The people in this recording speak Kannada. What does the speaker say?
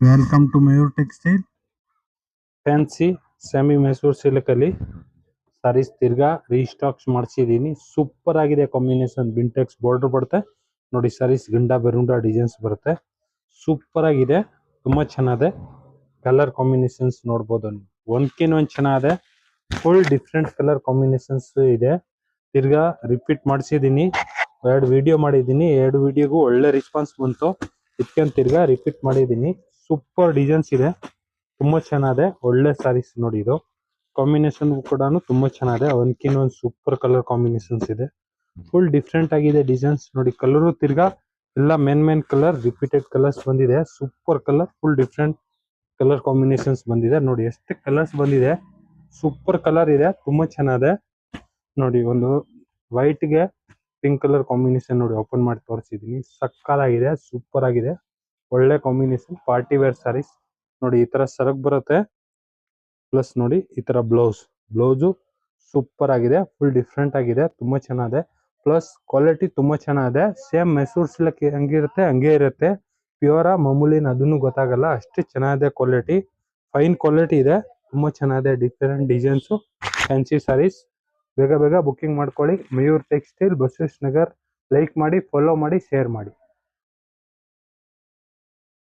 Welcome to Mayur textile. Fancy semi Mysuru silk ಅಲ್ಲಿ ಸಾರೀಸ್ ತಿರ್ಗಾ ರೀಸ್ಟಾಕ್ಸ್ ಮಾಡಿಸಿದೀನಿ. ಸೂಪರ್ ಆಗಿದೆ ಕಾಂಬಿನೇಷನ್. ಬಿಂಟೆಕ್ಸ್ ಬಾರ್ಡರ್ ಬರುತ್ತೆ ನೋಡಿ. ಸಾರೀಸ್ ಗಂಡ ಬೆರುಂಡ ಡಿಸೈನ್ಸ್ ಬರುತ್ತೆ. ಸೂಪರ್ ಆಗಿದೆ, ತುಂಬಾ ಚೆನ್ನಾಗಿದೆ. ಕಲರ್ ಕಾಂಬಿನೇಷನ್ಸ್ ನೋಡ್ಬೋದು ನೀವು, ಒಂದ್ಕಿನ್ ಒಂದ್ ಚೆನ್ನಾಗಿದೆ. ಫುಲ್ ಡಿಫ್ರೆಂಟ್ ಕಲರ್ ಕಾಂಬಿನೇಷನ್ಸ್ ಇದೆ. ತಿರ್ಗಾ ರಿಪೀಟ್ ಮಾಡಿಸಿದೀನಿ. 2 ವಿಡಿಯೋ ಮಾಡಿದೀನಿ, 2 ವಿಡಿಯೋಗೂ ಒಳ್ಳೆ ರೆಸ್ಪಾನ್ಸ್ ಬಂತು. ಇದಕ್ಕೆ ತಿರ್ಗಾ ರಿಪೀಟ್ ಮಾಡಿದೀನಿ. ಸೂಪರ್ ಡಿಸೈನ್ಸ್ ಇದೆ, ತುಂಬಾ ಚೆನ್ನಾಗಿದೆ. ಒಳ್ಳೆ ಸಾರೀಸ್ ನೋಡಿ. ಇದು ಕಾಂಬಿನೇಷನ್ ಕೂಡ ತುಂಬಾ ಚೆನ್ನಾಗಿದೆ. ಒಂದ್ಕಿನ್ ಒಂದ್ ಸೂಪರ್ ಕಲರ್ ಕಾಂಬಿನೇಷನ್ಸ್ ಇದೆ. ಫುಲ್ ಡಿಫ್ರೆಂಟ್ ಆಗಿದೆ ಡಿಸೈನ್ಸ್ ನೋಡಿ. ಕಲರು ತಿರ್ಗಾ ಎಲ್ಲ ಮೇನ್ ಕಲರ್ ರಿಪೀಟೆಡ್ ಕಲರ್ಸ್ ಬಂದಿದೆ. Super colour, full different colour combinations ಬಂದಿದೆ ನೋಡಿ. ಎಷ್ಟು ಕಲರ್ಸ್ ಬಂದಿದೆ, ಸೂಪರ್ ಕಲರ್ ಇದೆ, ತುಂಬಾ ಚೆನ್ನಾಗಿದೆ ನೋಡಿ. ಒಂದು ವೈಟ್ ಗೆ ಪಿಂಕ್ ಕಲರ್ ಕಾಂಬಿನೇಷನ್ ನೋಡಿ, ಓಪನ್ ಮಾಡಿ ತೋರಿಸಿದೀನಿ. ಸಕ್ಕತ್ತಾಗಿದೆ, ಸೂಪರ್ ಆಗಿದೆ, ಒಳ್ಳೆ ಕಾಂಬಿನೇಷನ್. ಪಾರ್ಟಿ ವೇರ್ ಸಾರೀಸ್ ನೋಡಿ. ಈ ತರ ಸರಕ್ ಬರುತ್ತೆ, ಪ್ಲಸ್ ನೋಡಿ ಈ ತರ ಬ್ಲೌಸು ಸೂಪರ್ ಆಗಿದೆ. ಫುಲ್ ಡಿಫ್ರೆಂಟ್ ಆಗಿದೆ, ತುಂಬಾ ಚೆನ್ನಾಗಿದೆ. ಪ್ಲಸ್ ಕ್ವಾಲಿಟಿ ತುಂಬಾ ಚೆನ್ನಾಗಿದೆ. ಸೇಮ್ ಮೈಸೂರ್ ಸಿಲ್ಕ್ ಹಂಗಿರುತ್ತೆ ಹಂಗೆ ಇರುತ್ತೆ. ಪ್ಯೂರಾ ಮಾಮೂಲಿನ ಅದನ್ನು ಗೊತ್ತಾಗಲ್ಲ, ಅಷ್ಟು ಚೆನ್ನಾಗಿದೆ ಕ್ವಾಲಿಟಿ. ಫೈನ್ ಕ್ವಾಲಿಟಿ ಇದೆ, ತುಂಬಾ ಚೆನ್ನಾಗಿದೆ. Different designs fancy sarees. ಬೇಗ ಬುಕ್ಕಿಂಗ್ ಮಾಡ್ಕೊಳ್ಳಿ. ಮಯೂರ್ ಟೆಕ್ಸ್ಟೈಲ್, ಬಸವೇಶ್ವರ ನಗರ್. ಲೈಕ್ ಮಾಡಿ, ಫಾಲೋ ಮಾಡಿ, ಶೇರ್ ಮಾಡಿ.